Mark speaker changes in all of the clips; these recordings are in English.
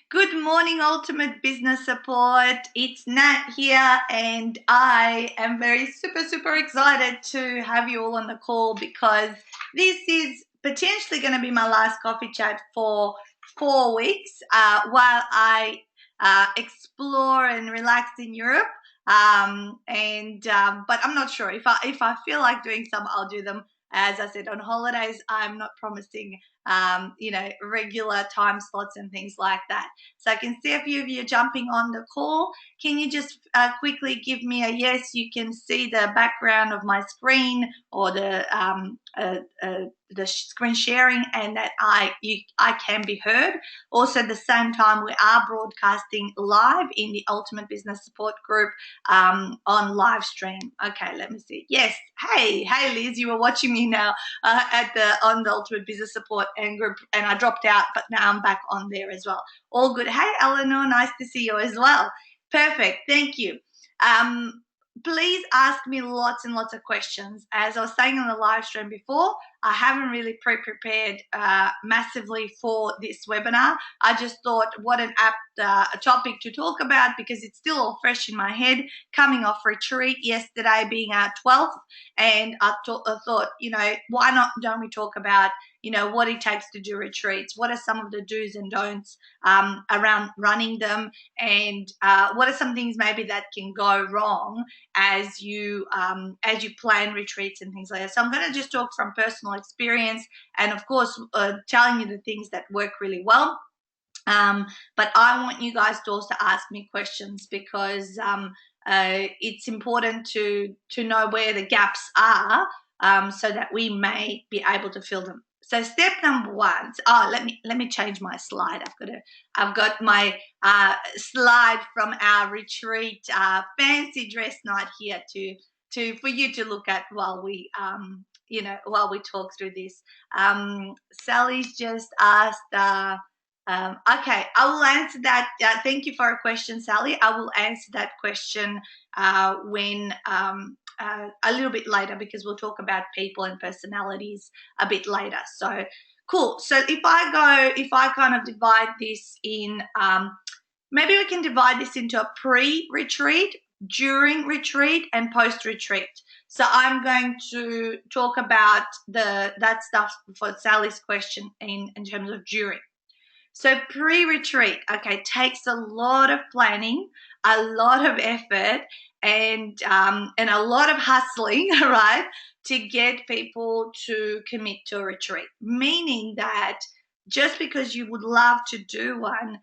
Speaker 1: Good morning, Ultimate Business Support. It's Nat here, and I am very super excited to have you all on the call because this is potentially going to be my last coffee chat for 4 weeks while I explore and relax in Europe. But I'm not sure if I feel like doing some, I'll do them. As I said, on holidays, I'm not promising regular time slots and things like that. So I can see a few of you jumping on the call. Can you just quickly give me a yes? You can see the background of my screen or the screen sharing, and that I can be heard. Also, at the same time, we are broadcasting live in the Ultimate Business Support Group on live stream. Okay, let me see. Yes. Hey, Liz, you were watching me now on the Ultimate Business Support and group, and I dropped out, but now I'm back on there as well. All good. Hey, Eleanor, nice to see you as well. Perfect. Thank you. Please ask me lots and lots of questions. As I was saying on the live stream before, I haven't really pre-prepared massively for this webinar. I just thought what an apt topic to talk about because it's still all fresh in my head, coming off retreat yesterday being our 12th. And I thought, why don't we talk about, what it takes to do retreats? What are some of the do's and don'ts around running them? And what are some things maybe that can go wrong as you plan retreats and things like that? So I'm going to just talk from personal experience and, of course, telling you the things that work really well. But I want you guys to also ask me questions because it's important to know where the gaps are so that we may be able to fill them. So step number one. Let me change my slide. I've got my slide from our retreat fancy dress night here for you to look at while we talk through this. Sally's just asked. Okay, I will answer that. Thank you for a question, Sally. I will answer that question when a little bit later because we'll talk about people and personalities a bit later. So cool. So if I kind of divide this in, maybe we can divide this into a pre-retreat, during retreat, and post-retreat. So I'm going to talk about that stuff for Sally's question in terms of during. So pre-retreat, okay, takes a lot of planning, a lot of effort, and a lot of hustling, right, to get people to commit to a retreat. Meaning that just because you would love to do one,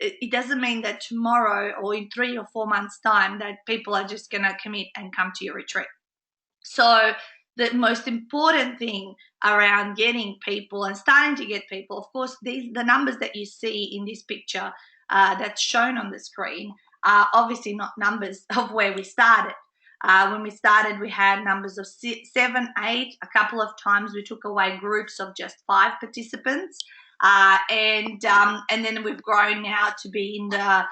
Speaker 1: it doesn't mean that tomorrow or in 3 or 4 months' time that people are just going to commit and come to your retreat. So the most important thing around getting people and starting to get people, of course, the numbers that you see in this picture that's shown on the screen are obviously not numbers of where we started. When we started, we had numbers of 7, 8. A couple of times we took away groups of just 5 participants. And then we've grown now to be in the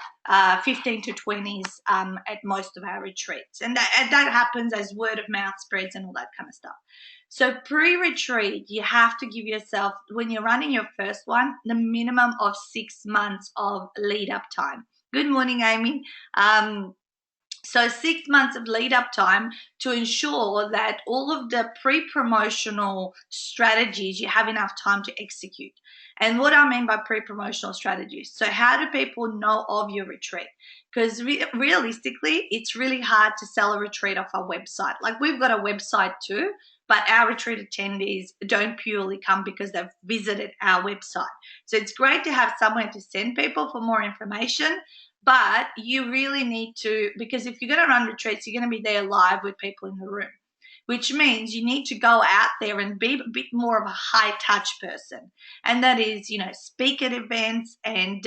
Speaker 1: 15 to 20s at most of our retreats. And that happens as word of mouth spreads and all that kind of stuff. So pre-retreat, you have to give yourself, when you're running your first one, the minimum of 6 months of lead-up time. Good morning, Amy. So 6 months of lead-up time to ensure that all of the pre-promotional strategies, you have enough time to execute. And what I mean by pre-promotional strategies, so how do people know of your retreat? Because realistically, it's really hard to sell a retreat off our website. Like we've got a website too, but our retreat attendees don't purely come because they've visited our website. So it's great to have somewhere to send people for more information, but you really need to, because if you're going to run retreats, you're going to be there live with people in the room, which means you need to go out there and be a bit more of a high-touch person. And that is, speak at events and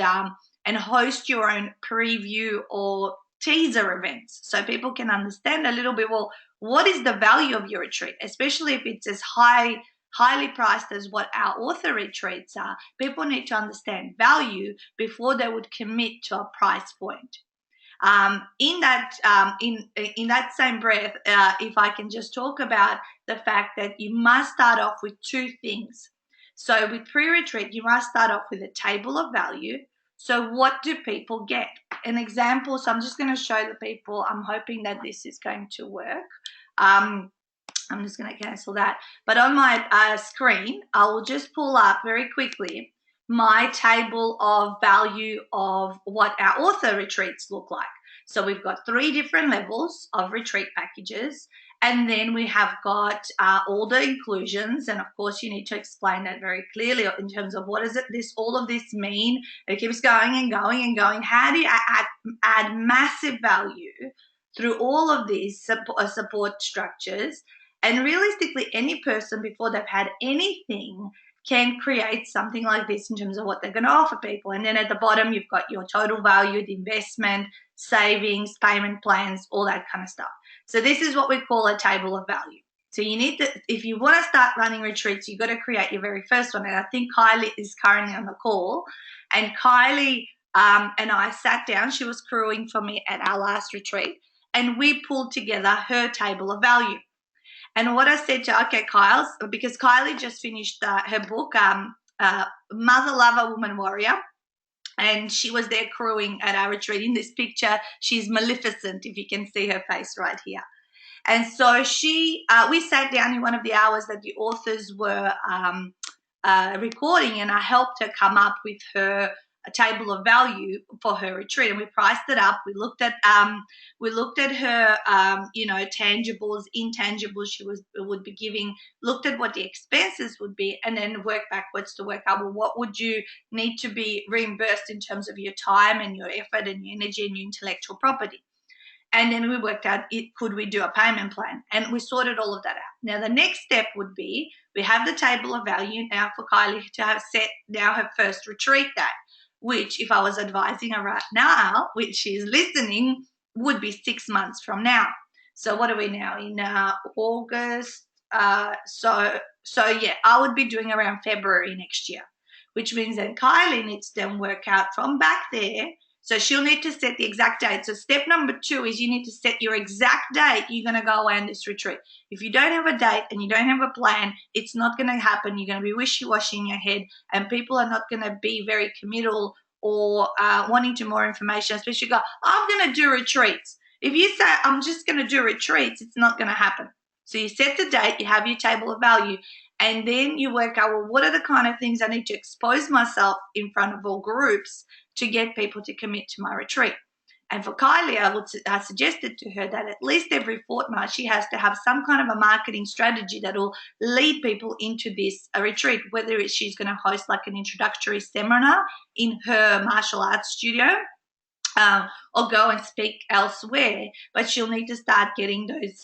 Speaker 1: host your own preview or teaser events so people can understand a little bit, well, what is the value of your retreat, especially if it's as highly priced as what our author retreats are. People need to understand value before they would commit to a price point. In that same breath, if I can just talk about the fact that you must start off with 2 things. So with pre-retreat, you must start off with a table of value. So what do people get? An example, so I'm just going to show the people. I'm hoping that this is going to work. I'm just going to cancel that. But on my screen, I will just pull up very quickly my table of value of what our author retreats look like. So we've got 3 different levels of retreat packages, and then we have got all the inclusions, and of course you need to explain that very clearly in terms of what does all of this mean. It keeps going and going and going. How do you add massive value through all of these support structures? And realistically, any person before they've had anything can create something like this in terms of what they're going to offer people. And then at the bottom, you've got your total value, the investment, savings, payment plans, all that kind of stuff. So this is what we call a table of value. So you need to, if you want to start running retreats, you've got to create your very first one. And I think Kylie is currently on the call. And Kylie and I sat down. She was crewing for me at our last retreat. And we pulled together her table of value. And what I said to, okay, Kyle, because Kylie just finished her book, Mother Lover, Woman Warrior, and she was there crewing at our retreat. In this picture, she's Maleficent, if you can see her face right here. And so we sat down in one of the hours that the authors were recording, and I helped her come up with her a table of value for her retreat, and we priced it up. We looked at her tangibles, intangibles she would be giving, looked at what the expenses would be, and then worked backwards to work out, well, what would you need to be reimbursed in terms of your time and your effort and your energy and your intellectual property. And then we worked out, could we do a payment plan? And we sorted all of that out. Now, the next step would be, we have the table of value now for Kylie to have set now her first retreat date, which if I was advising her right now, which she's listening, would be 6 months from now. So what are we now in August? So yeah, I would be doing around February next year, which means that Kylie needs to then work out from back there. So she'll need to set the exact date. So step number 2 is you need to set your exact date you're going to go away on this retreat. If you don't have a date and you don't have a plan, it's not going to happen. You're going to be wishy-washy in your head, and people are not going to be very committal or wanting to more information, especially go, I'm going to do retreats. If you say, I'm just going to do retreats, it's not going to happen. So you set the date, you have your table of value, and then you work out, well, what are the kind of things I need to expose myself in front of all groups to get people to commit to my retreat. And for Kylie, I suggested to her that at least every fortnight she has to have some kind of a marketing strategy that will lead people into this retreat, whether she's going to host like an introductory seminar in her martial arts studio, or go and speak elsewhere, but she'll need to start getting those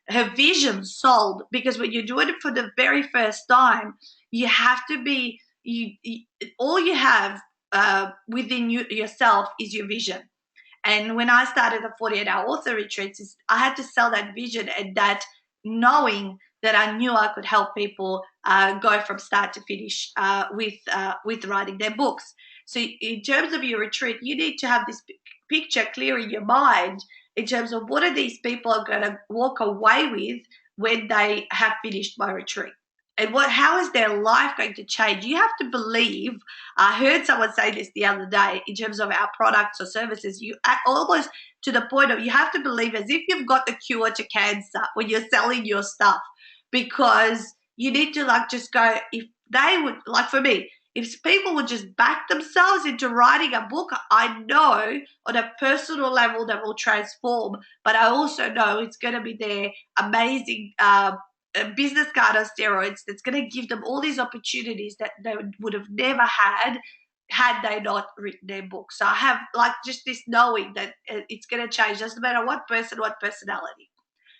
Speaker 1: her vision sold, because when you do it for the very first time, you have to be all you have within yourself is your vision. And when I started the 48-hour author retreats, I had to sell that vision and that knowing that I knew I could help people go from start to finish with writing their books. So in terms of your retreat, you need to have this picture clear in your mind in terms of what are these people are going to walk away with when they have finished my retreat. And how is their life going to change? You have to believe. I heard someone say this the other day in terms of our products or services. You almost to the point of you have to believe as if you've got the cure to cancer when you're selling your stuff, because you need to just go, if they would, for me, if people would just back themselves into writing a book, I know on a personal level that will transform, but I also know it's going to be their amazing a business card on steroids that's going to give them all these opportunities that they would have never had they not written their book. So I have just this knowing that it's going to change, doesn't matter what person, what personality.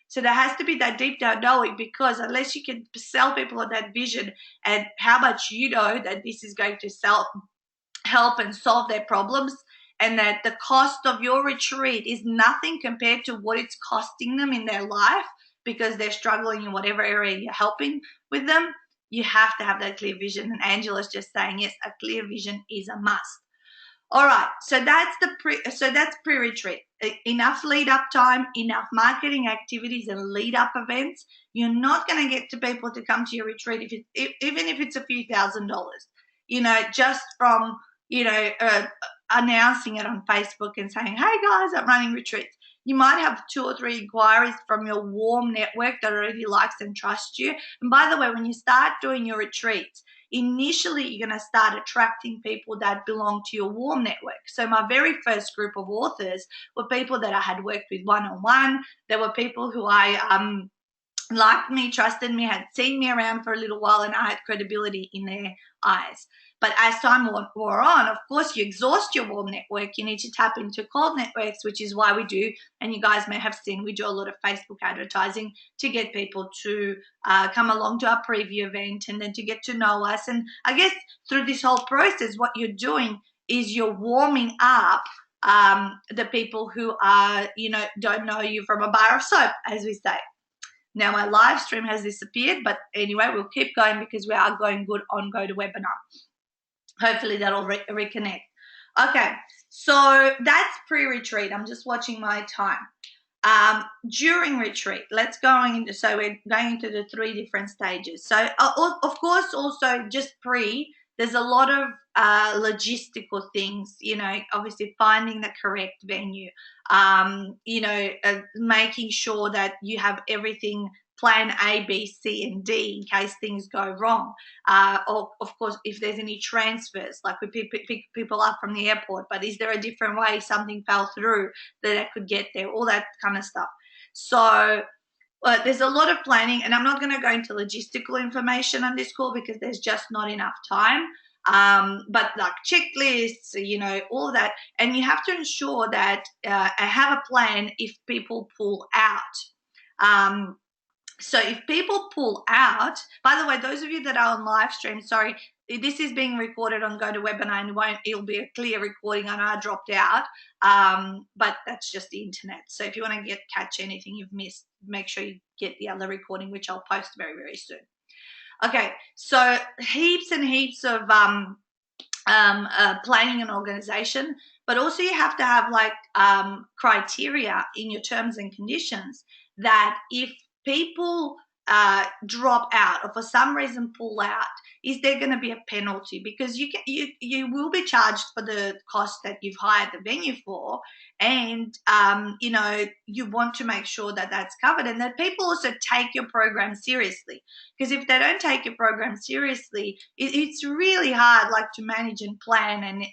Speaker 1: So there has to be that deep down knowing, because unless you can sell people on that vision and how much you know that this is going to help and solve their problems, and that the cost of your retreat is nothing compared to what it's costing them in their life because they're struggling in whatever area you're helping with them, you have to have that clear vision. And Angela's just saying, yes, a clear vision is a must. All right, so that's pre-retreat. Enough lead up time, enough marketing activities and lead up events. You're not going to get to people to come to your retreat even if it's a few $1,000s. Just from announcing it on Facebook and saying, "Hey guys, I'm running retreats." You might have 2 or 3 inquiries from your warm network that already likes and trusts you. And by the way, when you start doing your retreats, initially you're going to start attracting people that belong to your warm network. So my very first group of authors were people that I had worked with one-on-one. There were people who I liked me, trusted me, had seen me around for a little while, and I had credibility in their eyes. But as time wore on, of course, you exhaust your warm network. You need to tap into cold networks, which is why we do, and you guys may have seen, we do a lot of Facebook advertising to get people to come along to our preview event and then to get to know us. And I guess through this whole process, what you're doing is you're warming up the people who are, don't know you from a bar of soap, as we say. Now my live stream has disappeared, but anyway, we'll keep going because we are going good on GoToWebinar. Hopefully that'll reconnect. Okay, so that's pre-retreat. I'm just watching my time. During retreat, so we're going into the 3 different stages. So of course, also just there's a lot of logistical things, obviously finding the correct venue, making sure that you have everything plan A, B, C, and D in case things go wrong. Or, of course, if there's any transfers, like we pick people up from the airport, but is there a different way something fell through that I could get there, all that kind of stuff. So there's a lot of planning, and I'm not going to go into logistical information on this call because there's just not enough time. But like checklists, all that, and you have to ensure that I have a plan if people pull out. So if people pull out, by the way, those of you that are on live stream, sorry, this is being recorded on GoToWebinar and it'll be a clear recording. I know I dropped out, but that's just the internet. So if you want to catch anything you've missed, make sure you get the other recording, which I'll post very, very soon. Okay, so heaps and heaps of planning and organization, but also you have to have criteria in your terms and conditions that if people drop out or for some reason pull out, is there going to be a penalty? Because you will be charged for the cost that you've hired the venue for, and you want to make sure that that's covered and that people also take your program seriously. Because if they don't take your program seriously, it's really hard to manage and plan, and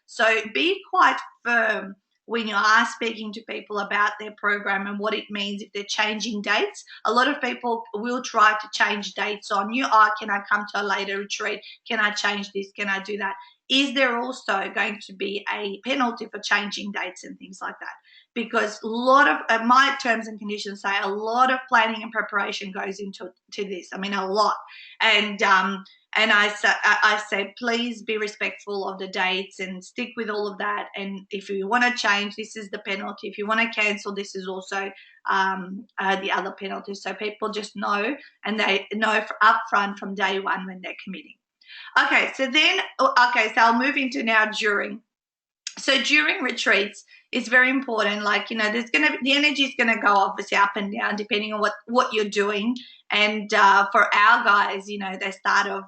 Speaker 1: so be quite firm when you are speaking to people about their program and what it means if they're changing dates. A lot of people will try to change dates on you. Can I come to a later retreat? Can I change this? Can I do that? Is there also going to be a penalty for changing dates and things like that? Because a lot of my terms and conditions say a lot of planning and preparation goes into this. I mean, a lot. And I say, please be respectful of the dates and stick with all of that. And if you want to change, this is the penalty. If you want to cancel, this is also the other penalty. So people just know, and they know upfront from day one when they're committing. Okay, so I'll move into now during. So during retreats, it's very important. The energy is gonna go obviously up and down depending on what you're doing. And for our guys, they start off,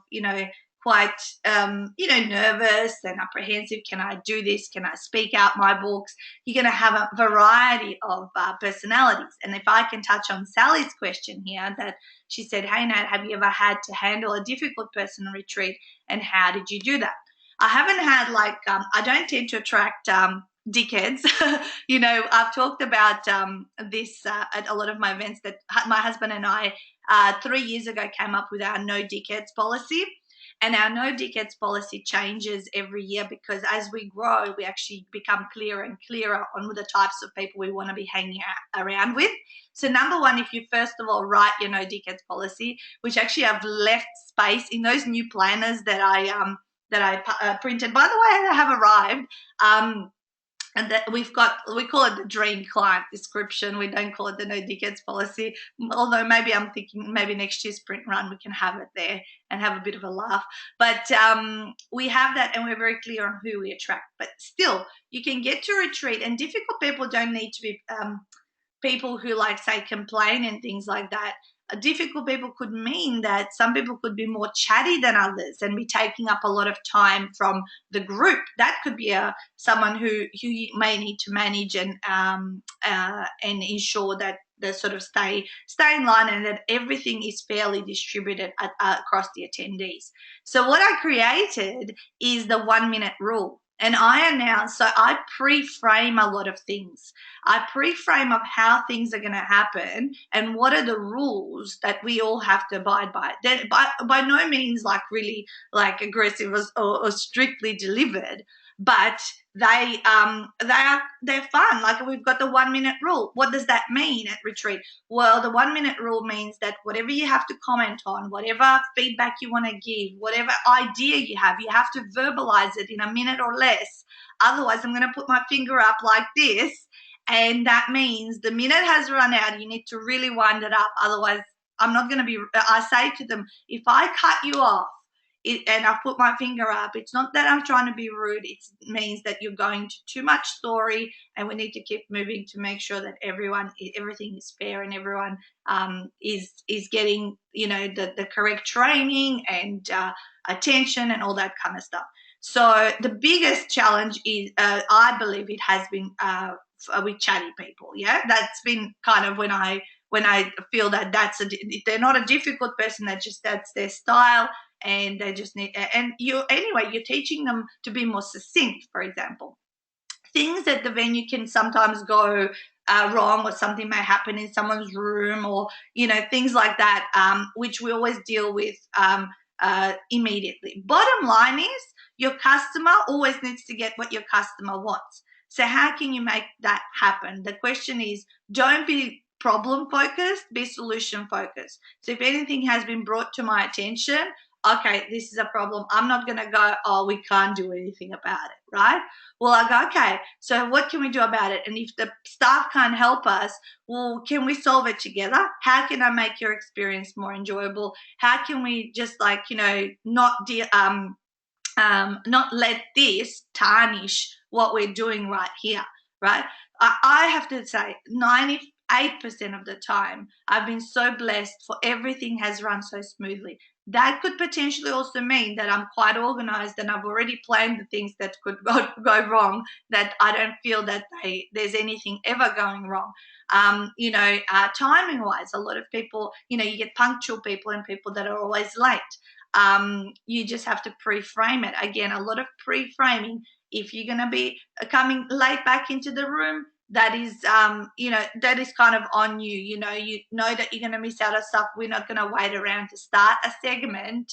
Speaker 1: quite nervous and apprehensive. Can I do this? Can I speak out my books? You're gonna have a variety of personalities. And if I can touch on Sally's question here, that she said, "Hey Nat, have you ever had to handle a difficult person on retreat, and how did you do that?" I haven't had I don't tend to attract dickheads. I've talked about this at a lot of my events, that my husband and I 3 years ago came up with our no dickheads policy. And our no dickheads policy changes every year because as we grow, we actually become clearer and clearer on the types of people we want to be hanging around with. So number one, if you first of all write your no dickheads policy, which actually I've left space in those new planners that I printed. By the way, they have arrived. and that we call it the dream client description. We don't call it the no dickheads policy. Although maybe I'm thinking maybe next year's sprint run we can have it there and have a bit of a laugh. But we have that, and we're very clear on who we attract. But still, you can get to retreat, and difficult people don't need to be people who like say complain and things like that. Difficult people could mean that some people could be more chatty than others and be taking up a lot of time from the group. That could be someone who you may need to manage and ensure that they sort of stay in line and that everything is fairly distributed across the attendees. So what I created is the 1 minute rule. And I announce, so I pre-frame a lot of things. I pre-frame of how things are going to happen and what are the rules that we all have to abide by. They're by no means like really like aggressive or strictly delivered, but they're fun. Like we've got the 1 minute rule. What does that mean at retreat? Well, the 1 minute rule means that whatever you have to comment on, whatever feedback you want to give, whatever idea you have to verbalize it in a minute or less. Otherwise, I'm going to put my finger up like this. And that means the minute has run out. You need to really wind it up. Otherwise, I'm not going to be, I say to them, if I cut you off, and I put my finger up, it's not that I'm trying to be rude. It means that you're going to too much story, and we need to keep moving to make sure that everything is fair and everyone is getting the correct training and attention and all that kind of stuff. So the biggest challenge is, I believe, it has been with chatty people. Yeah, that's been kind of when I feel that they're not a difficult person. That's their style. And they just need, and you're teaching them to be more succinct. For example, things at the venue can sometimes go wrong, or something may happen in someone's room, or things like that, which we always deal with immediately. Bottom line is, your customer always needs to get what your customer wants. So how can you make that happen? The question is, don't be problem focused, be solution focused. So if anything has been brought to my attention, okay, this is a problem. I'm not going to go, oh, we can't do anything about it, right? Well, I go, okay, so what can we do about it? And if the staff can't help us, well, can we solve it together? How can I make your experience more enjoyable? How can we just not let this tarnish what we're doing right here, right? I have to say 98% of the time, I've been so blessed for everything has run so smoothly. That could potentially also mean that I'm quite organized and I've already planned the things that could go wrong, that I don't feel that there's anything ever going wrong. Timing wise, a lot of people, you get punctual people and people that are always late. You just have to pre-frame it. Again, a lot of pre-framing. If you're going to be coming late back into the room, that is that is kind of on you. You know that you're going to miss out on stuff. We're not going to wait around to start a segment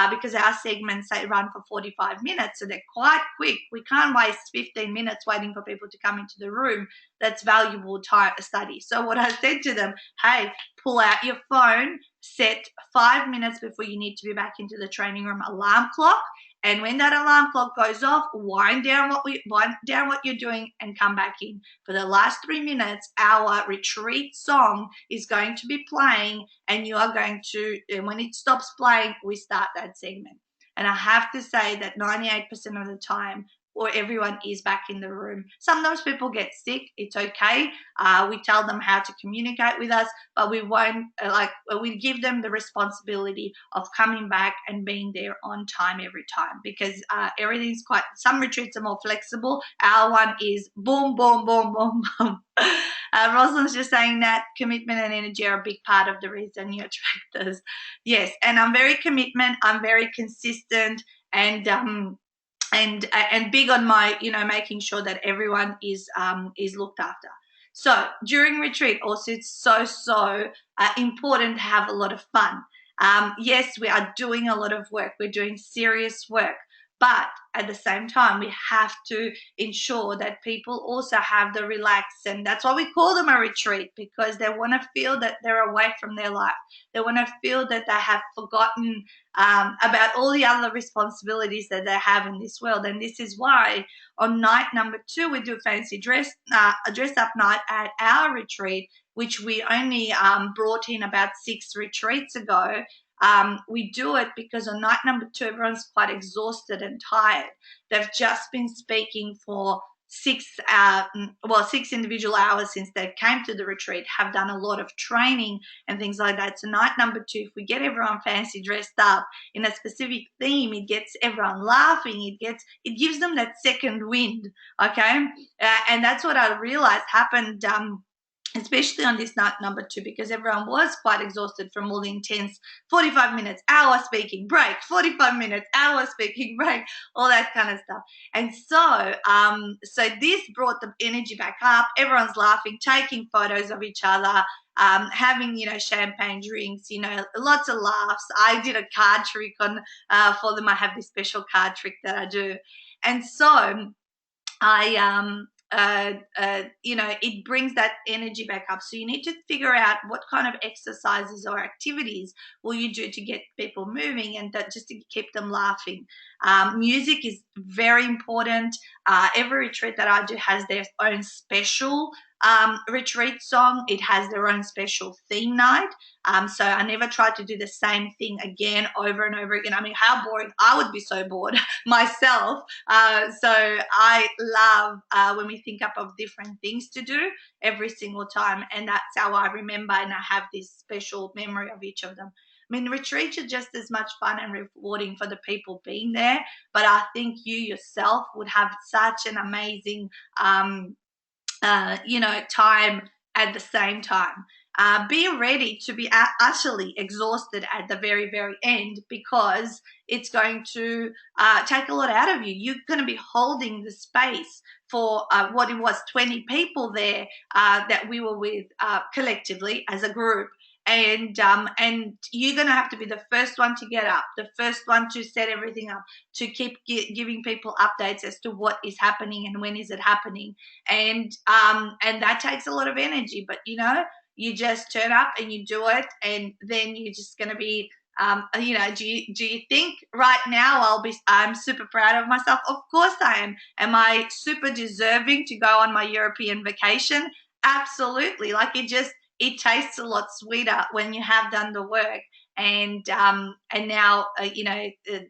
Speaker 1: because our segments run for 45 minutes, so they're quite quick. We can't waste 15 minutes waiting for people to come into the room. That's valuable time to study. So what I said to them, hey, pull out your phone, set 5 minutes before you need to be back into the training room alarm clock. And when that alarm clock goes off, wind down what you're doing and come back in. For the last 3 minutes, our retreat song is going to be playing, and you are going to, and when it stops playing, we start that segment. And I have to say that 98% of the time, or everyone is back in the room. Sometimes people get sick. It's okay. We tell them how to communicate with us, but we won't we give them the responsibility of coming back and being there on time every time, because everything's some retreats are more flexible. Our one is boom, boom, boom, boom, boom. Rosalind's just saying that commitment and energy are a big part of the reason you attract us. Yes, and I'm very commitment. I'm very consistent, and big on my making sure that everyone is looked after. So during retreat also, it's so important to have a lot of fun. Yes, we are doing a lot of work. We're doing serious work, But at the same time, we have to ensure that people also have the relax, and that's why we call them a retreat, because they want to feel that they're away from their life. They want to feel that they have forgotten about all the other responsibilities that they have in this world. And this is why on night number 2, we do fancy a dress up night at our retreat, which we only brought in about 6 retreats ago. We do it because on night number 2, everyone's quite exhausted and tired. They've just been speaking for 6 individual hours since they came to the retreat, have done a lot of training and things like that. So night number 2, if we get everyone fancy dressed up in a specific theme, it gets everyone laughing. It gives them that second wind, okay? And that's what I realized happened, especially on this night number 2, because everyone was quite exhausted from all the intense 45 minutes, hour speaking, break, 45 minutes, hour speaking, break, all that kind of stuff. And so this brought the energy back up. Everyone's laughing, taking photos of each other, having, champagne drinks, lots of laughs. I did a card trick for them. I have this special card trick that I do. And so it brings that energy back up. So you need to figure out what kind of exercises or activities will you do to get people moving, and that just to keep them laughing. Music is very important. Every retreat that I do has their own special retreat song. It has their own special theme night. So I never try to do the same thing again over and over again. I mean, how boring. I would be so bored myself. So I love when we think up of different things to do every single time. And that's how I remember, and I have this special memory of each of them. I mean, retreats are just as much fun and rewarding for the people being there, but I think you yourself would have such an amazing time at the same time. Be ready to be utterly exhausted at the very, very end, because it's going to take a lot out of you. You're going to be holding the space for what it was, 20 people there that we were with collectively as a group. And you're going to have to be the first one to get up, the first one to set everything up, to keep giving people updates as to what is happening and when is it happening. And that takes a lot of energy, but you just turn up and you do it, and then you're just going to be do you think right now I'm super proud of myself? Of course I am. Am I super deserving to go on my European vacation? Absolutely. Like, it tastes a lot sweeter when you have done the work, and now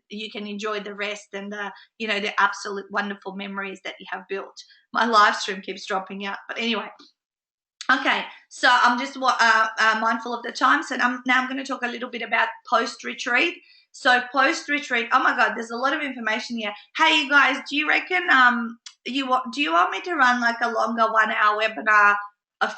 Speaker 1: you can enjoy the rest and the absolute wonderful memories that you have built. My live stream keeps dropping out, but anyway. Okay, so I'm just mindful of the time. So now I'm going to talk a little bit about post-retreat. So post-retreat, oh my God, there's a lot of information here. Hey, you guys, do you reckon do you want me to run like a longer 1-hour webinar, an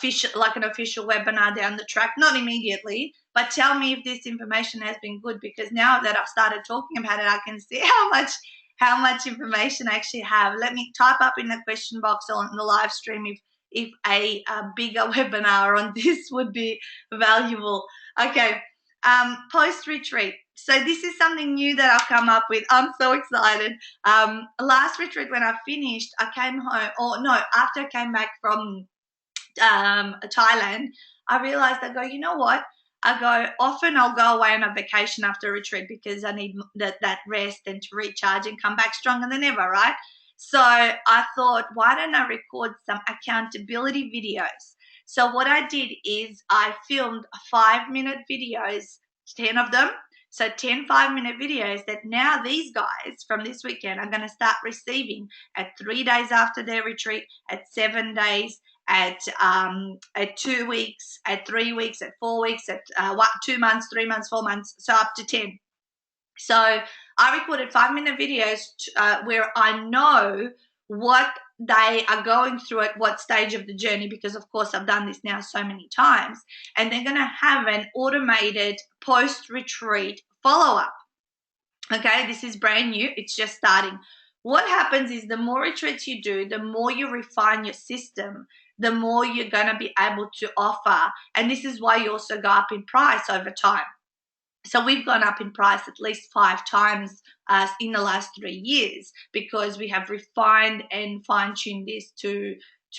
Speaker 1: official webinar down the track? Not immediately, but tell me if this information has been good, because now that I've started talking about it, I can see how much information I actually have. Let me type up in the question box on the live stream if a bigger webinar on this would be valuable. Okay, post-retreat. So this is something new that I've come up with. I'm so excited. Last retreat when I finished, I came home, after I came back from Thailand, I realized you know what? Often I'll go away on a vacation after a retreat because I need that rest and to recharge and come back stronger than ever, right? So I thought, why don't I record some accountability videos? So what I did is I filmed 5-minute videos, 10 of them. So 10 5-minute videos that now these guys from this weekend are going to start receiving at 3 days after their retreat, at 7 days, at 2 weeks, at 3 weeks, at 4 weeks, at 2 months, 3 months, 4 months, so up to 10. So I recorded 5-minute videos where I know what they are going through at what stage of the journey, because of course I've done this now so many times, and they're going to have an automated post-retreat follow-up. Okay, this is brand new. It's just starting. What happens is the more retreats you do, the more you refine your system, the more you're going to be able to offer. And this is why you also go up in price over time. So we've gone up in price at least 5 times in the last 3 years, because we have refined and fine-tuned this to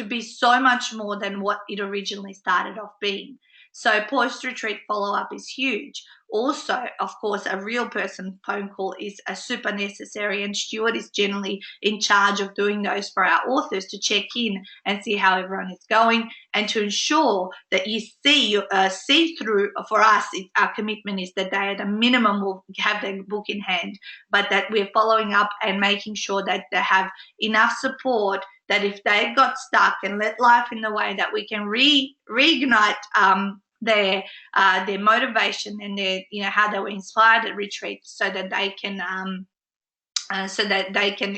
Speaker 1: be so much more than what it originally started off being. So post-retreat follow-up is huge. Also, of course, a real person phone call is a super necessary, and Stuart is generally in charge of doing those for our authors to check in and see how everyone is going, and to ensure that you see through. For us, our commitment is that they at a minimum will have their book in hand, but that we're following up and making sure that they have enough support, that if they got stuck and let life in the way, that we can reignite their motivation and their, how they were inspired at retreat, so that they can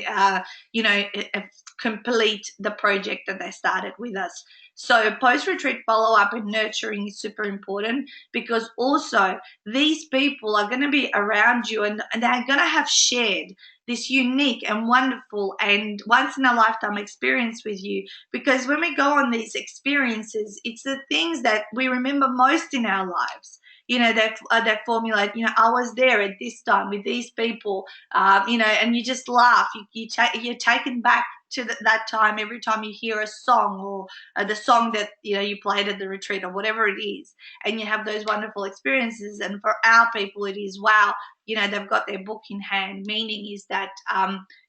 Speaker 1: complete the project that they started with us. So post-retreat follow-up and nurturing is super important, because also these people are going to be around you, and they're going to have shared this unique and wonderful and once-in-a-lifetime experience with you. Because when we go on these experiences, it's the things that we remember most in our lives. That formulate, I was there at this time with these people, and you just laugh. You're taken back to that time every time you hear a song, or the song that you played at the retreat, or whatever it is, and you have those wonderful experiences. And for our people, it is, wow, they've got their book in hand. Meaning is that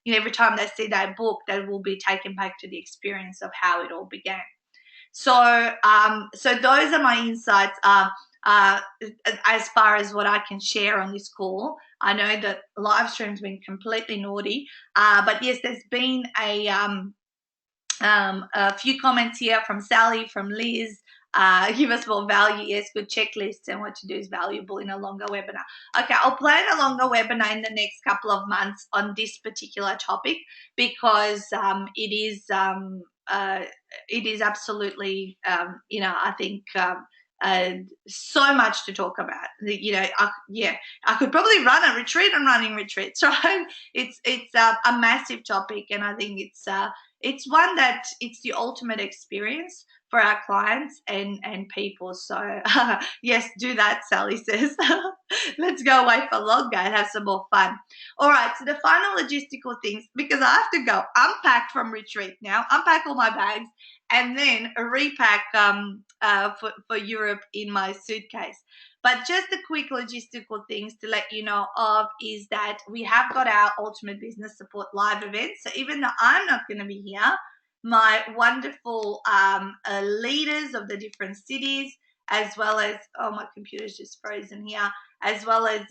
Speaker 1: every time they see that book, they will be taken back to the experience of how it all began. So those are my insights. As far as what I can share on this call. I know that live stream's been completely naughty, but yes, there's been a few comments here from Sally, from Liz. Give us more value. Yes, good checklists, and what to do is valuable in a longer webinar. Okay, I'll plan a longer webinar in the next couple of months on this particular topic, because it is absolutely, I think, so much to talk about. I could probably run a retreat on running retreats, right? It's a massive topic, and I think it's one that it's the ultimate experience for our clients and people. So yes, do that, Sally says. Let's go away for longer and have some more fun. All right, so the final logistical things, because I have to go unpack from retreat now, unpack all my bags, and then repack for Europe in my suitcase. But just the quick logistical things to let you know of is that we have got our Ultimate Business Support live event. So even though I'm not going to be here, my wonderful leaders of the different cities, as well as, oh, my computer's just frozen here, as well as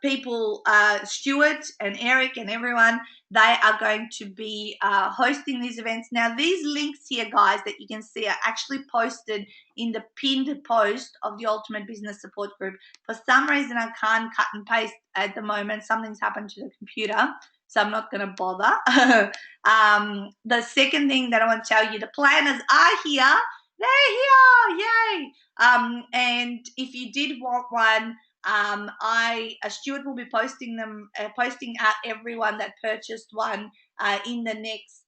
Speaker 1: people, Stuart and Eric and everyone, they are going to be hosting these events. Now, these links here, guys, that you can see are actually posted in the pinned post of the Ultimate Business Support Group. For some reason, I can't cut and paste at the moment. Something's happened to the computer, so I'm not going to bother. The second thing that I want to tell you, the planners are here. They're here. Yay. And if you did want one, Stuart will be posting out everyone that purchased one in the next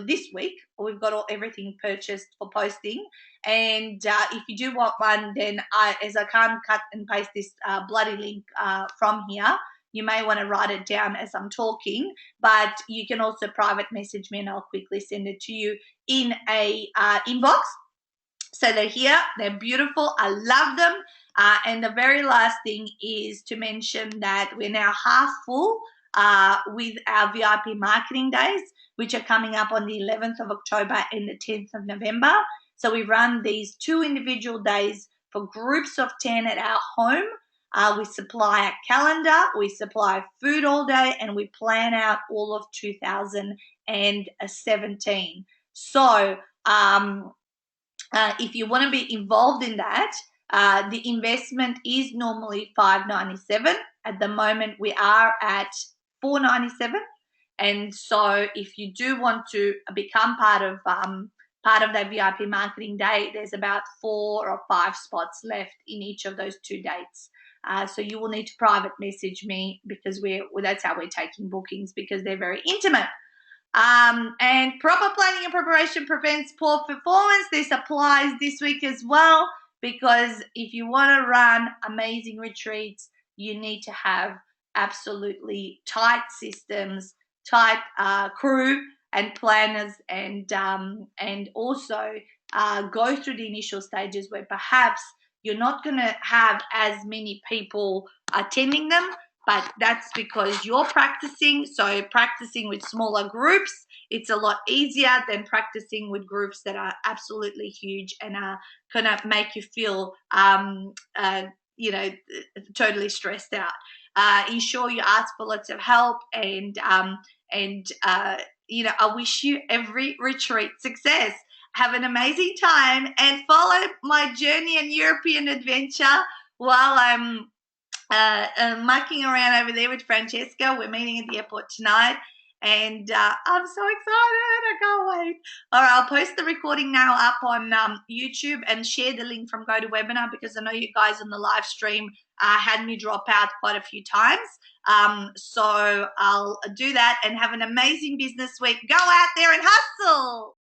Speaker 1: this week. We've got everything purchased for posting, and if you do want one, then as I can't cut and paste this bloody link from here, you may want to write it down as I'm talking, but you can also private message me and I'll quickly send it to you in a inbox. So they're here, they're beautiful, I love them. And the very last thing is to mention that we're now half full with our VIP marketing days, which are coming up on the 11th of October and the 10th of November. So we run these 2 individual days for groups of 10 at our home. We supply a calendar, we supply food all day, and we plan out all of 2017. So if you want to be involved in that, the investment is normally $597. At the moment, we are at $497. And so, if you do want to become part of that VIP marketing day, there's about 4 or 5 spots left in each of those 2 dates. So you will need to private message me, because that's how we're taking bookings, because they're very intimate. And proper planning and preparation prevents poor performance. This applies this week as well, because if you want to run amazing retreats, you need to have absolutely tight systems, tight crew and planners, and also go through the initial stages where perhaps you're not going to have as many people attending them, but that's because you're practicing. So practicing with smaller groups, it's a lot easier than practicing with groups that are absolutely huge and are going to make you feel you know, totally stressed out. Ensure you ask for lots of help, and you know, I wish you every retreat success. Have an amazing time and follow my journey and European adventure while I'm mucking around over there with Francesca. We're meeting at the airport tonight, and I'm so excited. I can't wait. All right, I'll post the recording now up on YouTube and share the link from GoToWebinar, because I know you guys on the live stream had me drop out quite a few times. So I'll do that, and have an amazing business week. Go out there and hustle.